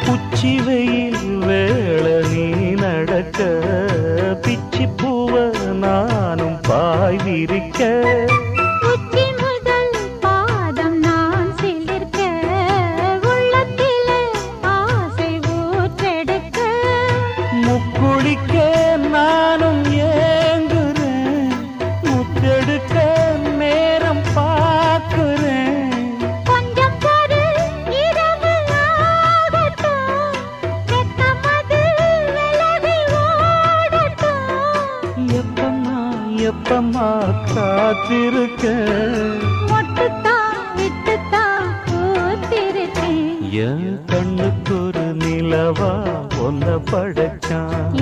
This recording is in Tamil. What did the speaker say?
உச்சி வெயில் வேள நீ நடக்க பிச்சி பூவ நானும் பாய் விரிக்க முக்குளிக்க நானும் ஏங்குறேன் முத்தெடுக்க நேரம் பார்க்கிறேன் கொஞ்சம் பொறு இரவு ஆகட்டும் வெக்கமது விலகி ஓடட்டும் எப்பமா காத்திருக்க மொட்டுத்தான் விட்டுத்தான் பூத்திருக்கேன் என் கண்ணுக்கு ஒரு நிலவா ஒன்ன படைச்சான்